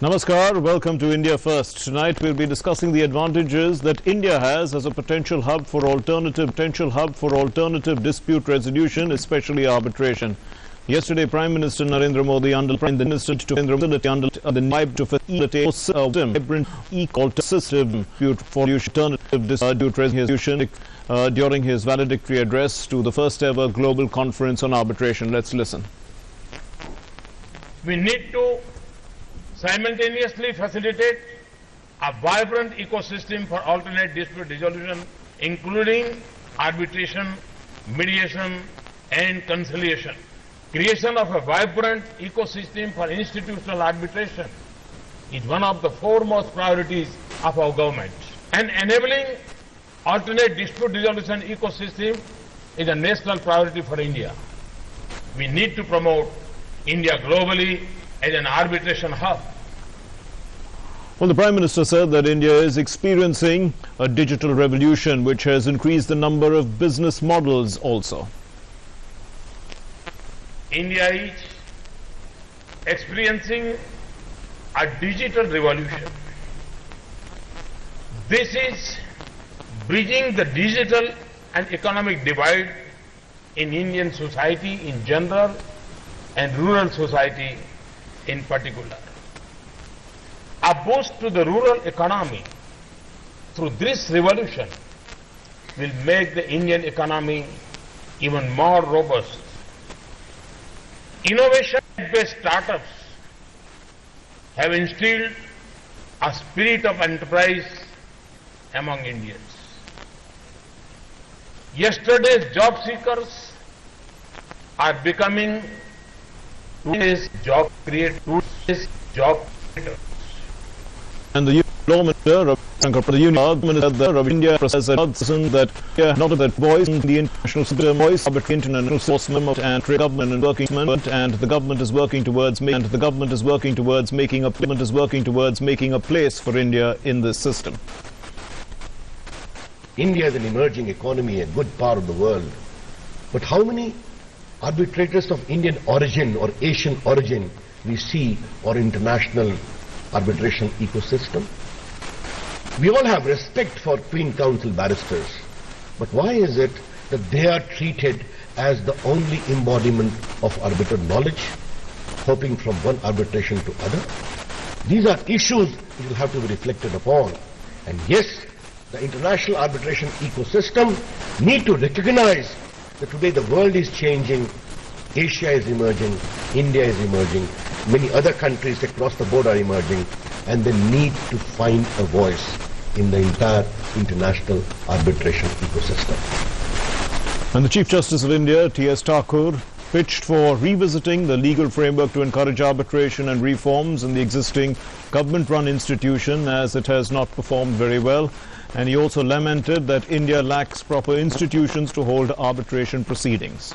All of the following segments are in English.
Namaskar, welcome to India First. Tonight we'll be discussing the advantages that India has as a potential hub for alternative dispute resolution, especially arbitration. Yesterday, Prime Minister Narendra Modi underlined the minister to the vibe to facilitate a vibrant ecosystem for alternative dispute resolution during his valedictory address to the first ever global conference on arbitration. Let's listen. We need to simultaneously facilitate a vibrant ecosystem for alternate dispute resolution, including arbitration, mediation, and conciliation. Creation of a vibrant ecosystem for institutional arbitration is one of the foremost priorities of our government. And enabling alternate dispute resolution ecosystem is a national priority for India. We need to promote India globally as an arbitration hub. Well, the Prime Minister said that India is experiencing a digital revolution which has increased the number of business models also. India is experiencing a digital revolution. This is bridging the digital and economic divide in Indian society in general and rural society in particular. A boost to the rural economy through this revolution will make the Indian economy even more robust. Innovation-based startups have instilled a spirit of enterprise among Indians. Yesterday's job seekers are becoming today's job creators. And the Law Minister of India, Prasar, said that not that voice in the international system, voice but international enforcement and government and working and the government is working towards making a place for India in this system. India is an emerging economy, a good part of the world. But how many arbitrators of Indian origin or Asian origin we see or international arbitration ecosystem? We all have respect for Queen Counsel barristers, but why is it that they are treated as the only embodiment of arbiter knowledge, hopping from one arbitration to other? These are issues which will have to be reflected upon. And yes, the international arbitration ecosystem need to recognize that today the world is changing, Asia is emerging, India is emerging, many other countries across the board are emerging, and they need to find a voice in the entire international arbitration ecosystem. And the Chief Justice of India, T.S. Thakur, pitched for revisiting the legal framework to encourage arbitration and reforms in the existing government-run institution as it has not performed very well. And he also lamented that India lacks proper institutions to hold arbitration proceedings.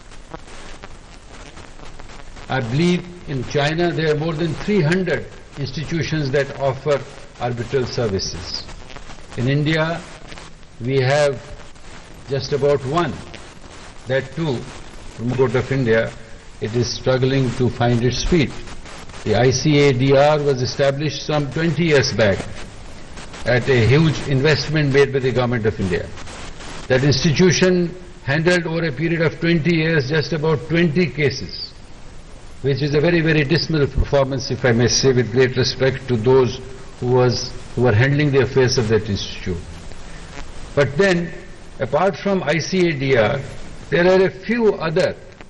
I believe in China there are more than 300 institutions that offer arbitral services. In India, we have just about one. That too, from the Court of India, it is struggling to find its feet. The ICADR was established some 20 years back at a huge investment made by the Government of India. That institution handled over a period of 20 years just about 20 cases, which is a very, very dismal performance, if I may say, with great respect to those who were handling the affairs of that institute. But then, apart from ICADR, there are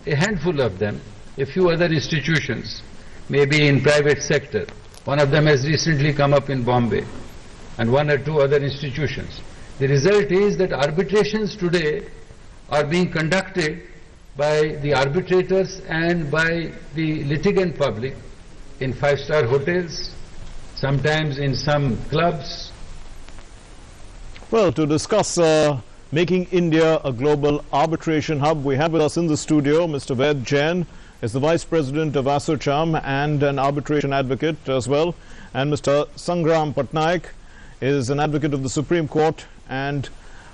a handful of them, a few other institutions, maybe in private sector. One of them has recently come up in Bombay, and one or two other institutions. The result is that arbitrations today are being conducted by the arbitrators and by the litigant public in five-star hotels, sometimes in some clubs. Well, to discuss making India a global arbitration hub, we have with us in the studio Mr. Ved Jain, is the Vice President of ASSOCHAM and an arbitration advocate as well, and Mr. Sangram Patnaik is an advocate of the Supreme Court and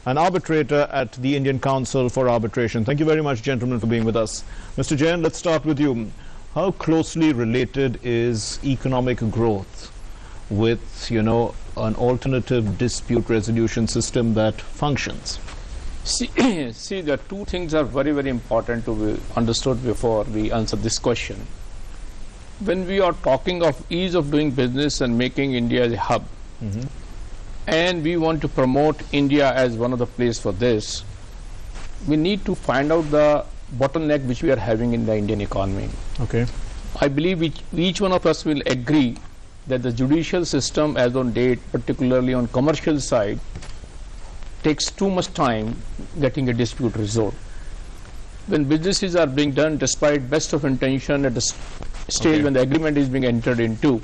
an arbitrator at the Indian Council for Arbitration. Thank you very much, gentlemen, for being with us. Mr. Jain, let's start with you. How closely related is economic growth with, an alternative dispute resolution system that functions? See, the two things are very, very important to be understood before we answer this question. When we are talking of ease of doing business and making India a hub, and we want to promote India as one of the places for this, we need to find out the bottleneck which we are having in the Indian economy. Okay. I believe each one of us will agree that the judicial system as on date, particularly on commercial side, takes too much time getting a dispute resolved. When businesses are being done despite best of intention at the stage when the agreement is being entered into,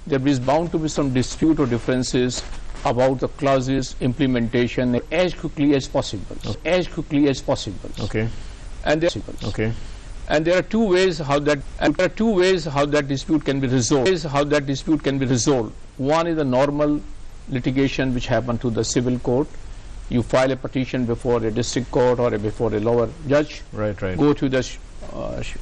there is bound to be some dispute or differences about the clauses implementation as quickly as possible. Okay. And there, Okay. and there are two ways how that dispute can be resolved. One is the normal litigation which happens to the civil court. You file a petition before a district court or before a lower judge. Right. Go to the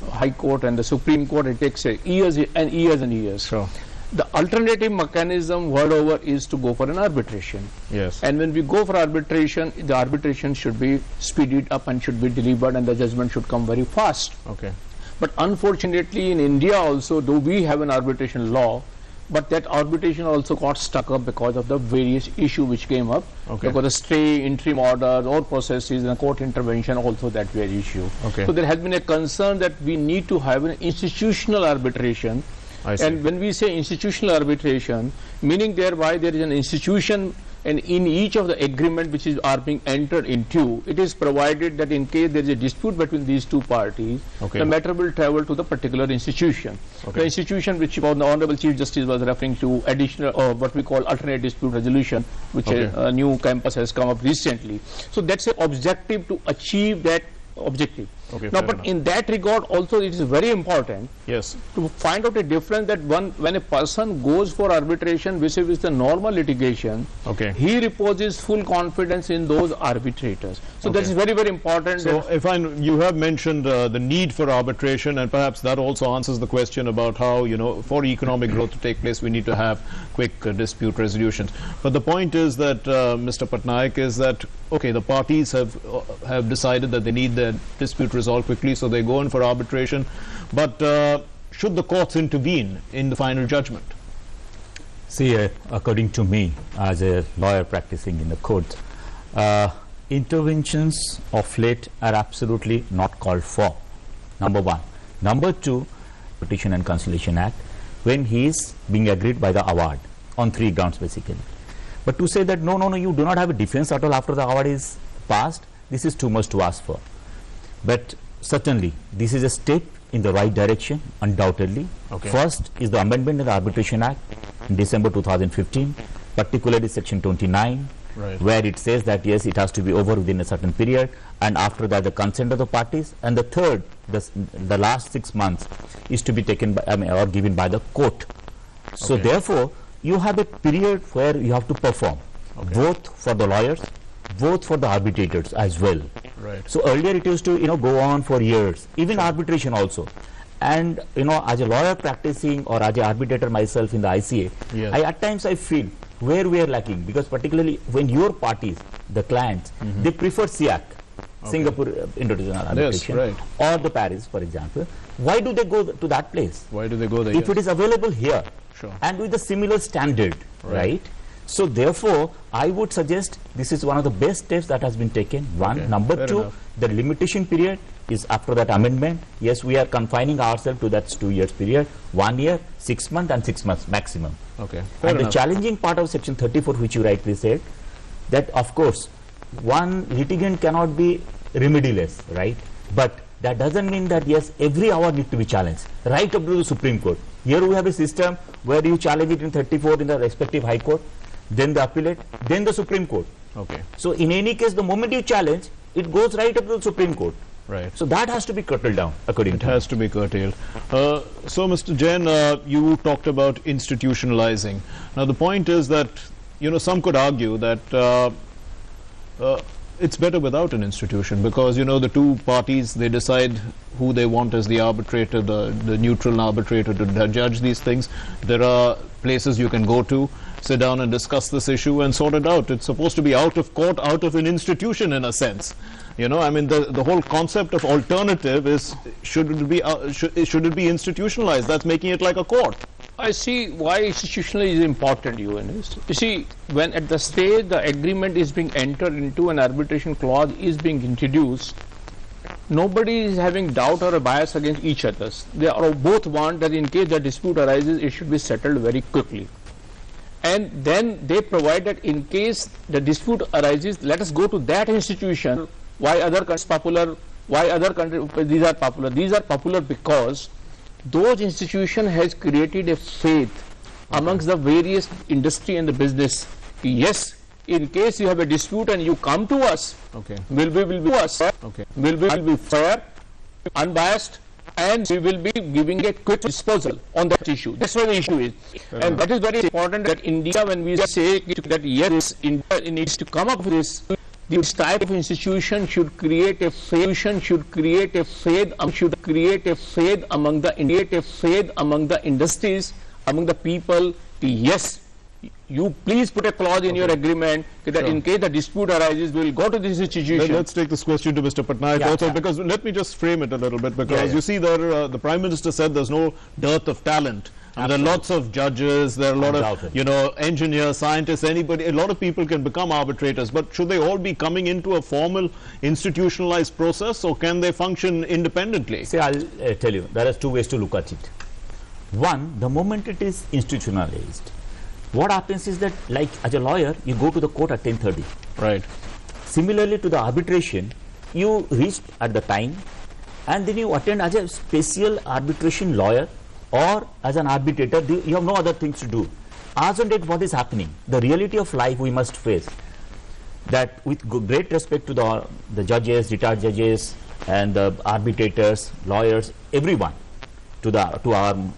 high court and the Supreme Court. It takes years and years and years. Sure. The alternative mechanism world over is to go for an arbitration. Yes. And when we go for arbitration, the arbitration should be speeded up and should be delivered, and the judgment should come very fast. Okay. But unfortunately in India also, though we have an arbitration law, but that arbitration also got stuck up because of the various issues which came up. Okay. Because the stay, interim orders, or processes and court intervention also that very issue. Okay. So there has been a concern that we need to have an institutional arbitration. I see. And when we say institutional arbitration, meaning thereby there is an institution, and in each of the agreement which are being entered into, it is provided that in case there is a dispute between these two parties, Okay. the matter will travel to the particular institution. Okay. The institution which the Honorable Chief Justice was referring to, additional or what we call alternative dispute resolution, which Okay. a new campus has come up recently. So that's an objective to achieve that objective. Okay, Now, fair but enough. in that regard also it is very important Yes. to find out a difference that when a person goes for arbitration vis-a-vis the normal litigation, Okay. he reposes full confidence in those arbitrators. So that Okay. is very, very important. So if you have mentioned the need for arbitration, and perhaps that also answers the question about how, for economic growth to take place, we need to have quick dispute resolutions. But the point is that, Mr. Patnaik, is that, okay, the parties have decided that they need their dispute resolved quickly, so they go in for arbitration. But should the courts intervene in the final judgment? See, according to me, as a lawyer practicing in the court, interventions of late are absolutely not called for, number one. Number two, Petition and Conciliation Act, when he is being agreed by the award on three grounds basically. But to say that no, you do not have a defense at all after the award is passed, this is too much to ask for. But certainly, this is a step in the right direction, undoubtedly. Okay. First is the amendment in the Arbitration Act in December 2015, particularly Section 29, Right. where it says that yes, it has to be over within a certain period, and after that the consent of the parties, and the third, the last 6 months is to be taken by, or given by the court. So Okay. therefore, you have a period where you have to perform, both for the lawyers, both for the arbitrators as well. Right. So earlier it used to go on for years, even arbitration also. And as a lawyer practicing or as an arbitrator myself in the ICA, Yes. at times I feel where we are lacking, because particularly when your parties, the clients, they prefer SIAC, Singapore International Arbitration, right. or the Paris, for example. Why do they go to that place? Why do they go there? If it is available here, Sure. and with a similar standard, right? So therefore, I would suggest this is one of the best steps that has been taken. One. Okay, Number fair two, enough. the limitation period is after that amendment. Yes, we are confining ourselves to that 2 years period, 1 year, 6 months and 6 months maximum. Okay. Fair And the enough. challenging part of Section 34, which you rightly said, that of course, one litigant cannot be remediless, right? But that doesn't mean that yes, every hour need to be challenged, right up to the Supreme Court. Here we have a system where you challenge it in 34 in the respective High Court, then the appellate, then the Supreme Court. Okay. So in any case, the moment you challenge, it goes right up to the Supreme Court. Right. So that has to be curtailed down, according It to me. has to be curtailed. So, Mr. Jain, you talked about institutionalizing. Now, the point is that, some could argue that it's better without an institution, because, the two parties, they decide who they want as the arbitrator, the neutral arbitrator to judge these things. There are places you can go to, sit down and discuss this issue and sort it out. It's supposed to be out of court, out of an institution in a sense. You know, I mean, the whole concept of alternative is, should it be institutionalized? That's making it like a court. I see why institutionally is important, you see, when at the stage the agreement is being entered into, an arbitration clause is being introduced, nobody is having doubt or a bias against each other. They are both want that in case the dispute arises, it should be settled very quickly. And then they provide that in case the dispute arises, let us go to that institution. Why other countries popular? Why other countries these are popular? These are popular because those institutions has created a faith amongst the various industry and the business. Yes, in case you have a dispute and you come to us, will be fair, unbiased, and we will be giving a quick disposal on that issue. That's what the issue is. And that is very important that India, when we say that yes, India needs to come up with this type of institution should create a faith, among the industries, among the people. Yes, you please put a clause in your agreement that in case the dispute arises, we will go to this institution. Let's take this question to Mr. Patnaik because let me just frame it a little bit, because you see there, the Prime Minister said there's no dearth of talent. And there are lots of judges, there are a lot of, engineers, scientists, anybody, a lot of people can become arbitrators, but should they all be coming into a formal institutionalized process, or can they function independently? See, I'll tell you, there are two ways to look at it. One, the moment it is institutionalized, what happens is that, like as a lawyer, you go to the court at 10:30. Right. Similarly to the arbitration, you reach at the time, and then you attend as a special arbitration lawyer, or as an arbitrator. You have no other things to do. As on date, what is happening? The reality of life we must face. That with great respect to the judges, retired judges, and the arbitrators, lawyers, everyone, to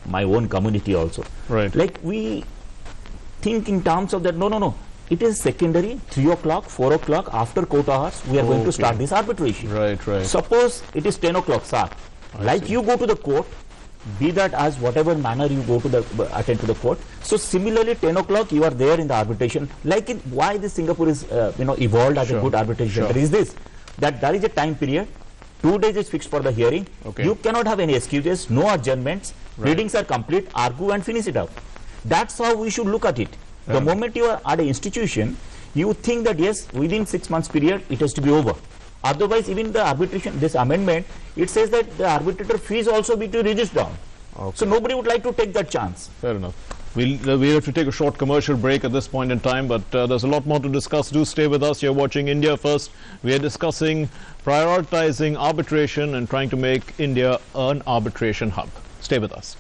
my own community also. Right. Like we think in terms of that. No. It is secondary. 3 o'clock, 4 o'clock after court hours, we are going to start this arbitration. Right. Suppose it is 10 o'clock, sir. Like you go to the court. Be that as whatever manner you go to attend to the court. So similarly, 10 o'clock you are there in the arbitration. Like why this Singapore is evolved as a good arbitration center is this, that there is a time period. 2 days is fixed for the hearing. You cannot have any excuses, no adjournments. Readings are complete, argue and finish it out. That's how we should look at it. The moment you are at an institution, you think that yes, within 6 months period it has to be over. Otherwise, even the arbitration, this amendment, it says that the arbitrator fees also be to reduce down. So nobody would like to take that chance. Fair enough. We have to take a short commercial break at this point in time, but there's a lot more to discuss. Do stay with us. You're watching India First. We are discussing prioritizing arbitration and trying to make India an arbitration hub. Stay with us.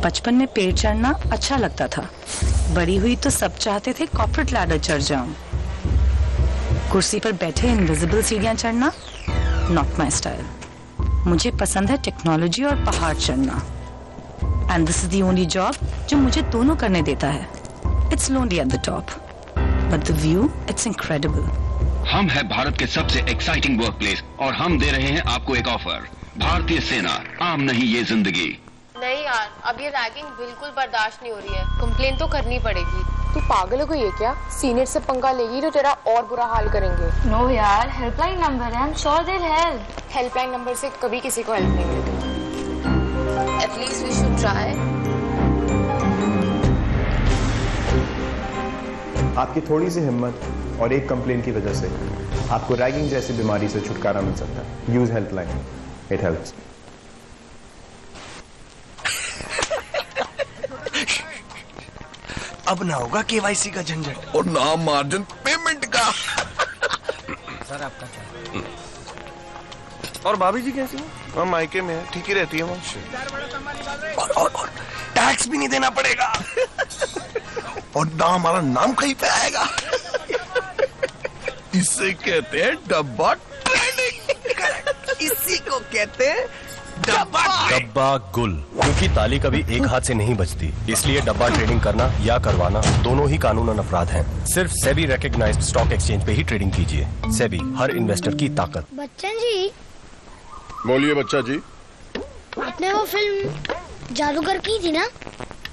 बचपन में पेड़ चढ़ना अच्छा लगता था. बड़ी हुई तो सब चाहते थे कॉर्पोरेट लैडर चढ़ जाऊं. कुर्सी पर बैठे इनविजिबल सीढ़ियां चढ़ना नॉट माय स्टाइल. मुझे पसंद है टेक्नोलॉजी और पहाड़ चढ़ना. And this is the only job जो मुझे दोनों करने देता है. It's lonely at the top but the view it's incredible. हम है भारत के सबसे एक्साइटिंग वर्कप्लेस और हम दे रहे हैं आपको एक ऑफर. भारतीय सेना, आम नहीं ये जिंदगी. नहीं यार, अब ये रैगिंग बिल्कुल बर्दाश्त नहीं हो रही है. कंप्लेन तो करनी पड़ेगी. तू पागल हो गई है क्या? सीनियर से पंगा लेगी तो तेरा और बुरा हाल करेंगे. नो यार, हेल्पलाइन नंबर है. I am sure they will help. Helpline number से कभी किसी को हेल्प नहीं मिलती. At least we should try. आपकी थोड़ी सी हिम्मत और एक कंप्लेन की वजह से आपको रैगिंग जैसी बीमारी से छुटकारा मिल सकता है. Use helpline. It helps. अब ना होगा केवाईसी का झंझट और ना मार्जिन पेमेंट का. सर आपका क्या? और भाभी जी कैसी हैं? वहाँ मायके में है, ठीक ही रहती है वहाँ. और टैक्स भी नहीं देना पड़ेगा. और ना हमारा नाम कहीं पे आएगा. इसे कहते हैं डब्बा ट्रेडिंग. इसी को कहते हैं डब्बा गुल. क्योंकि ताली कभी एक हाथ से नहीं बजती, इसलिए डब्बा ट्रेडिंग करना या करवाना दोनों ही कानूनन अपराध हैं. सिर्फ सेबी रिकॉग्नाइज्ड स्टॉक एक्सचेंज पे ही ट्रेडिंग कीजिए. सेबी, हर इन्वेस्टर की ताकत. बच्चन जी. बोलिए बच्चा जी. आपने वो फिल्म जादूगर की थी ना?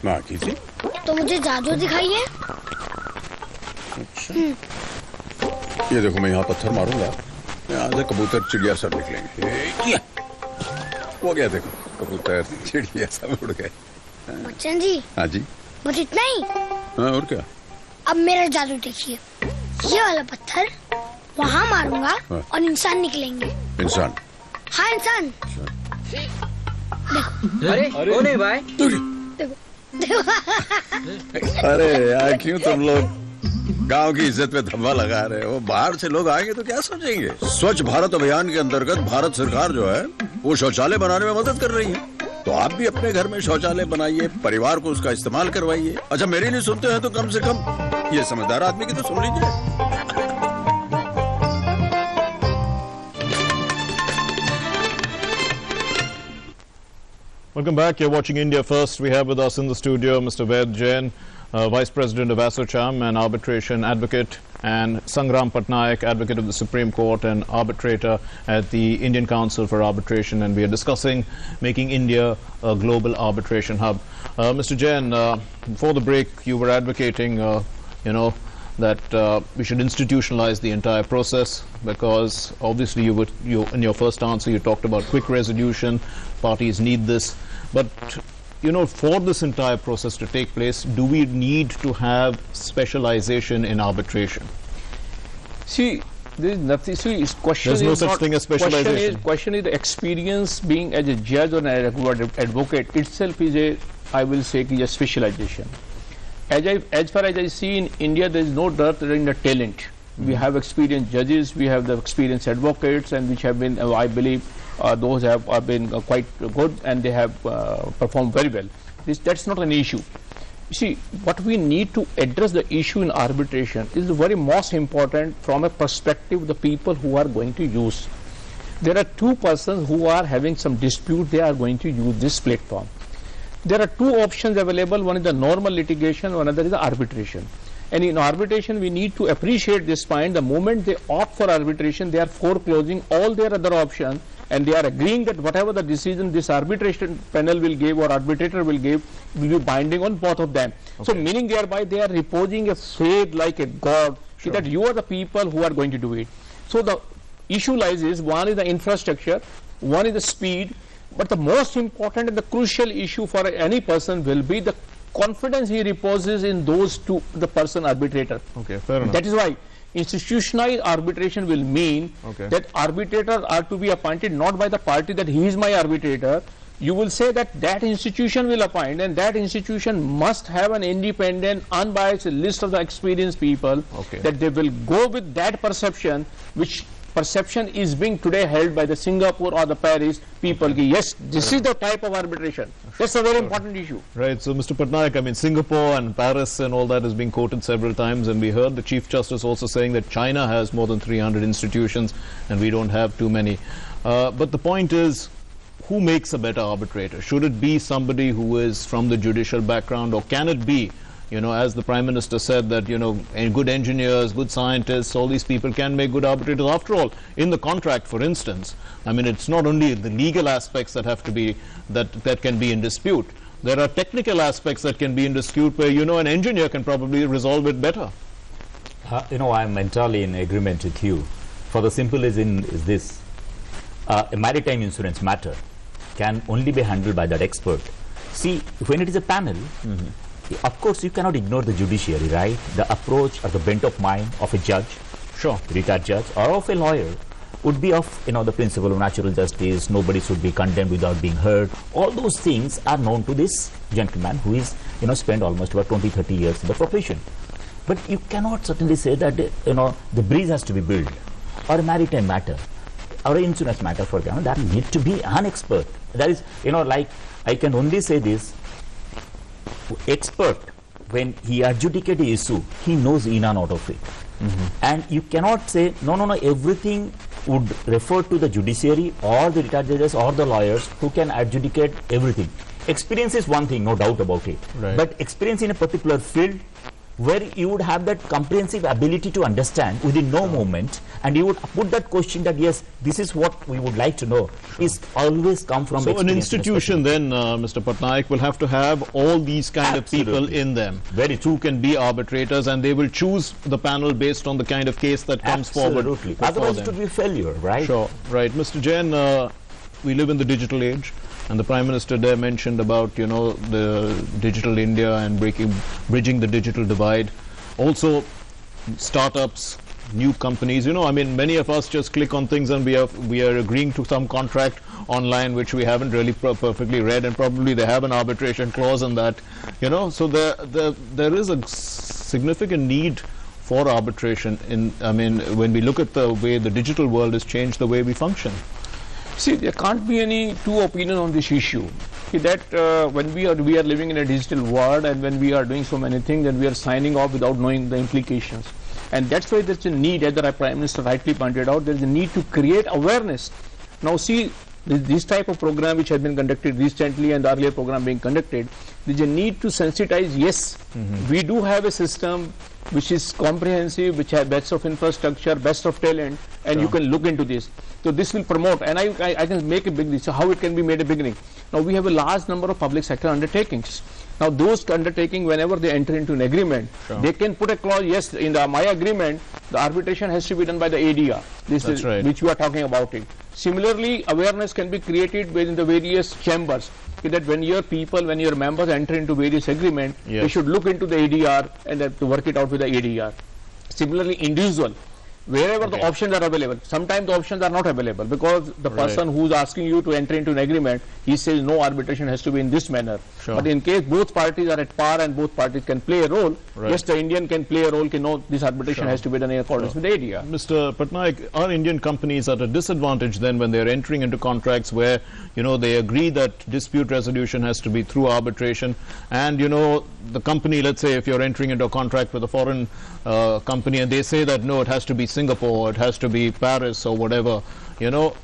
ना की थी। तो मुझे जादू दिखाइए। अच्छा। ये देखो मैं यहाँ पत्थर मारूंगा, यहाँ से कबूतर चिड़िया सब निकलेंगे। वो क्या देखो, कबूतर चिड़िया सब उड़ गए। बच्चन जी। हाँ जी। बस इतना ही? हाँ और क्या? अब मेरा जादू देखिए, ये वाला पत्थर वहाँ मारूंगा और इंसान निकलेंगे। इंसान? हाँ इंसान। देखो। अरे कौन है भाई? देखो। अरे यार क्यों तुम लोग गांव की इज्जत पे धब्बा लगा रहे हो? बाहर से लोग आएंगे तो क्या सोचेंगे? स्वच्छ भारत अभियान के अंतर्गत भारत सरकार जो है वो शौचालय बनाने में मदद कर रही है, तो आप भी अपने घर में शौचालय बनाइए, परिवार को उसका इस्तेमाल करवाइए। अच्छा मेरी नहीं सुनते हैं तो कम से कम ये समझदार आदमी की तो सुन लीजिए। Welcome back. You're watching India First. We have with us in the studio Mr. Ved Jain, Vice President of ASSOCHAM and arbitration advocate, and Sangram Patnaik, advocate of the Supreme Court and arbitrator at the Indian Council for Arbitration. And we are discussing making India a global arbitration hub. Mr. Jain, before the break, you were advocating, that we should institutionalize the entire process, because obviously you in your first answer you talked about quick resolution. Parties need this, but for this entire process to take place, do we need to have specialization in arbitration? See, there is nothing. See, question There's no is such not, thing as specialization. Question is the experience being as a judge or an advocate itself is a, I will say, a specialization. As far as I see in India, there is no dearth in the talent. We have experienced judges, we have the experienced advocates, and which have been, I believe, those have been quite good, and they have performed very well. That's not an issue. You see, what we need to address the issue in arbitration is very most important from a perspective of the people who are going to use. There are two persons who are having some dispute, they are going to use this platform. There are two options available, one is the normal litigation, one other is the arbitration. And in arbitration, we need to appreciate this point. The moment they opt for arbitration, they are foreclosing all their other options, and they are agreeing that whatever the decision this arbitration panel will give or arbitrator will give will be binding on both of them. Okay. So meaning thereby they are reposing a faith like a god, that you are the people who are going to do it. So the issue lies is, one is the infrastructure, one is the speed, but the most important and the crucial issue for any person will be the confidence he reposes in those two, the person arbitrator. Okay, fair enough. That is why institutionalized arbitration will mean that arbitrators are to be appointed not by the party that he is my arbitrator. You will say that that institution will appoint, and that institution must have an independent, unbiased list of the experienced people, that they will go with that perception, which perception is being today held by the Singapore or the Paris people. Yes, this is the type of arbitration. That's a very important issue. Right. So, Mr. Patnaik, I mean, Singapore and Paris and all that is being quoted several times, and we heard the Chief Justice also saying that China has more than 300 institutions and we don't have too many. But the point is, who makes a better arbitrator? Should it be somebody who is from the judicial background, or can it be, as the Prime Minister said, that, good engineers, good scientists, all these people can make good arbitrators? After all, in the contract, for instance, I mean, it's not only the legal aspects that have to be, that can be in dispute. There are technical aspects that can be in dispute where, an engineer can probably resolve it better. I'm entirely in agreement with you. For the simple reason is this, a maritime insurance matter can only be handled by that expert. See, when it is a panel, of course, you cannot ignore the judiciary, right? The approach or the bent of mind of a judge, retired judge, or of a lawyer would be of, the principle of natural justice. Nobody should be condemned without being heard. All those things are known to this gentleman who is, spent almost about 20-30 years in the profession. But you cannot certainly say that, the breeze has to be built, or a maritime matter, or an insurance matter, for example, that need to be an expert. That is, like, I can only say this, expert, when he adjudicates the issue, he knows in and out of it. And you cannot say, no, everything would refer to the judiciary or the retired judges or the lawyers who can adjudicate everything. Experience is one thing, no doubt about it. Right. But experience in a particular field where you would have that comprehensive ability to understand within no moment, and you would put that question that yes, this is what we would like to know, is always come from So an institution then, Mr. Patnaik, will have to have all these kind of people in them. Very true. Who can be arbitrators, and they will choose the panel based on the kind of case that comes forward. Otherwise it would be failure, right? Sure, right. Mr. Jain, we live in the digital age, and the Prime Minister there mentioned about, you know, the digital India and bridging the digital divide. Also, startups, new companies, you know, I mean, many of us just click on things and we are agreeing to some contract online which we haven't really perfectly read, and probably they have an arbitration clause in that, you know. So there is a significant need for arbitration in, I mean, when we look at the way the digital world has changed the way we function. See, there can't be any two opinions on this issue. See, that when we are living in a digital world, and when we are doing so many things, and we are signing off without knowing the implications. And that's why there's a need, as the Prime Minister rightly pointed out, there's a need to create awareness. Now see, this type of program which has been conducted recently and the earlier program being conducted, there's a need to sensitize, yes, we do have a system which is comprehensive, which has best of infrastructure, best of talent, and you can look into this. So this will promote, and I can make a big, so how it can be made a beginning. Now we have a large number of public sector undertakings. Now those undertaking, whenever they enter into an agreement, they can put a clause, yes, in my agreement, the arbitration has to be done by the ADR. This is right, which we are talking about it. Similarly, awareness can be created within the various chambers, that when your people, when your members enter into various agreements, they should look into the ADR and to work it out with the ADR. Similarly, individual, wherever the options are available, sometimes the options are not available because the person who's asking you to enter into an agreement, he says no, arbitration has to be in this manner. But in case both parties are at par and both parties can play a role, yes, the Indian can play a role, can know this arbitration has to be done in accordance with the ADR. Mr. Patnaik, are Indian companies at a disadvantage then when they're entering into contracts where, you know, they agree that dispute resolution has to be through arbitration, and, you know, the company, let's say if you're entering into a contract with a foreign company and they say that no, it has to be Singapore, it has to be Paris or whatever, you know,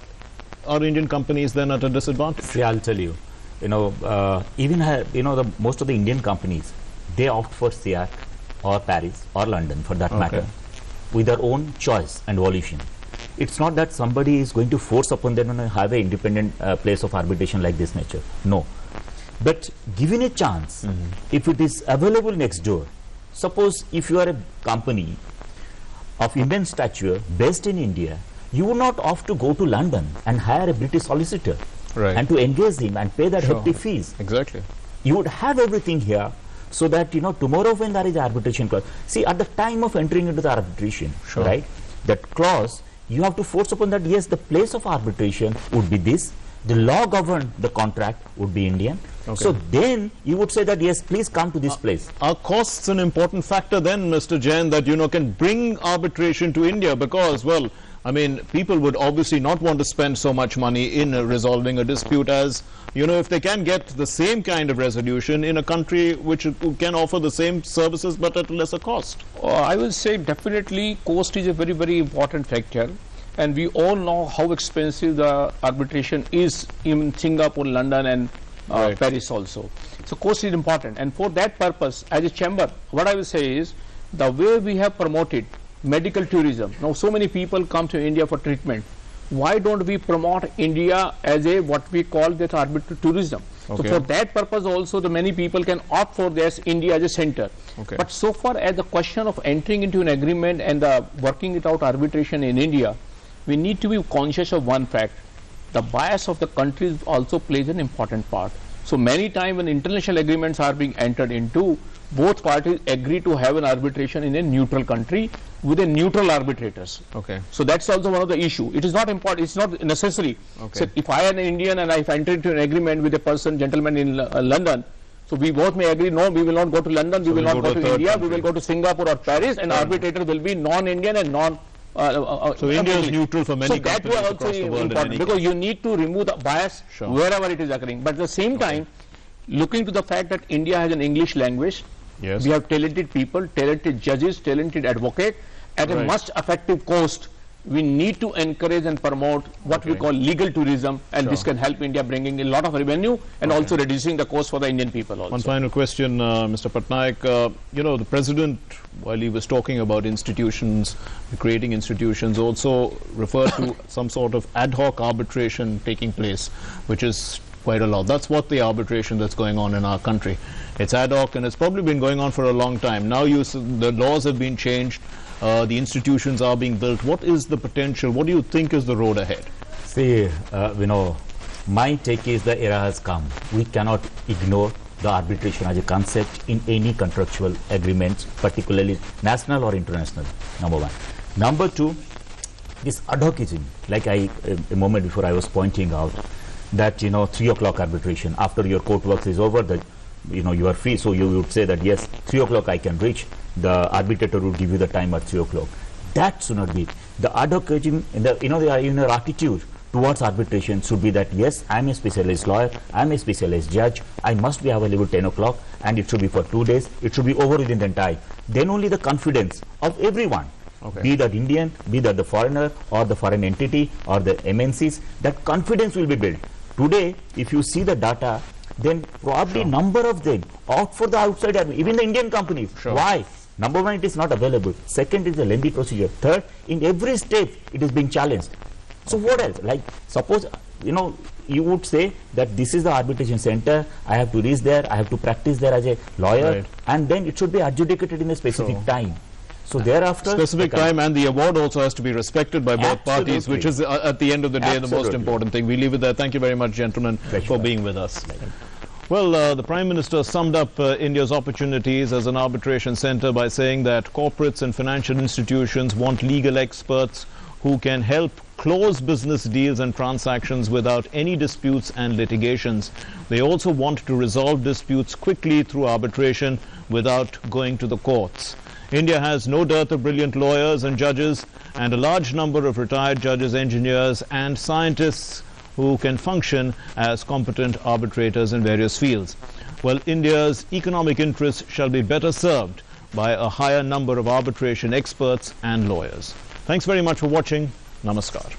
are Indian companies then at a disadvantage? See, I'll tell you, you know, even you know, most of the Indian companies, they opt for SIAC or Paris or London for that matter, with their own choice and volition. It's not that somebody is going to force upon them to have an independent place of arbitration like this nature. No. But given a chance, if it is available next door, suppose if you are a company of immense stature based in India, you would not opt to go to London and hire a British solicitor and to engage him and pay that hefty fees. Exactly. You would have everything here, so that, you know, tomorrow when there is arbitration clause, see, at the time of entering into the arbitration, right, that clause, you have to force upon that, yes, the place of arbitration would be this, the law govern the contract would be Indian. So then you would say that, yes, please come to this place. Are costs an important factor then, Mr. Jain, that, you know, can bring arbitration to India? Because, well, I mean, people would obviously not want to spend so much money in resolving a dispute as, you know, if they can get the same kind of resolution in a country which can offer the same services but at a lesser cost. I will say definitely cost is a very, very important factor. And we all know how expensive the arbitration is in Singapore, London and Paris also. So cost is important, and for that purpose, as a chamber, what I will say is, the way we have promoted medical tourism, now so many people come to India for treatment, why don't we promote India as a what we call that arbitral tourism? So for that purpose also, the many people can opt for this India as a center. But so far as the question of entering into an agreement and working it out arbitration in India, we need to be conscious of one fact: the bias of the countries also plays an important part. So many times when international agreements are being entered into, both parties agree to have an arbitration in a neutral country with a neutral arbitrators. So that's also one of the issue. It is not important, it's not necessary. So if I am an Indian and I enter into an agreement with a gentleman in London, so we both may agree, no, we will not go to London, we will not go to India, we will go to Singapore or Paris, and arbitrator will be non-Indian and so India is neutral for many countries across the world, because you need to remove the bias wherever it is occurring. But at the same time, looking to the fact that India has an English language, we have talented people, talented judges, talented advocates at a much effective cost. we need to encourage and promote what we call legal tourism, and this can help India bringing a lot of revenue and also reducing the cost for the Indian people also. One final question, Mr. Patnaik. You know, the President, while he was talking about institutions, creating institutions, also referred to some sort of ad hoc arbitration taking place, which is quite a lot. That's what the arbitration that's going on in our country. It's ad hoc, and it's probably been going on for a long time. Now the laws have been changed. The institutions are being built. What is the potential? What do you think is the road ahead? See, my take is the era has come. We cannot ignore the arbitration as a concept in any contractual agreements, particularly national or international, number one. Number two, this ad hocism, like a moment before I was pointing out, that 3 o'clock arbitration, after your court work is over, that you are free, so you would say that yes, 3 o'clock I can reach. The arbitrator would give you the time at 3 o'clock. That should not be. The ad hocism, your attitude towards arbitration should be that yes, I am a specialized lawyer, I am a specialized judge, I must be available 10 o'clock, and it should be for 2 days, it should be over within the time. Then only the confidence of everyone, be that Indian, be that the foreigner or the foreign entity or the MNCs, that confidence will be built. Today, if you see the data, then probably number of them opt for the outside, even the Indian companies. Why? Number one, it is not available. Second is the lengthy procedure. Third, in every step, it is being challenged. So what else? Like, suppose, you would say that this is the arbitration center, I have to reach there, I have to practice there as a lawyer, and then it should be adjudicated in a specific time. So thereafter, specific time, and the award also has to be respected by both parties, which is at the end of the day the most important thing. We leave it there. Thank you very much, gentlemen, for being with us. Well, the Prime Minister summed up India's opportunities as an arbitration center by saying that corporates and financial institutions want legal experts who can help close business deals and transactions without any disputes and litigations. They also want to resolve disputes quickly through arbitration without going to the courts. India has no dearth of brilliant lawyers and judges, and a large number of retired judges, engineers and scientists who can function as competent arbitrators in various fields. Well, India's economic interests shall be better served by a higher number of arbitration experts and lawyers. Thanks very much for watching. Namaskar.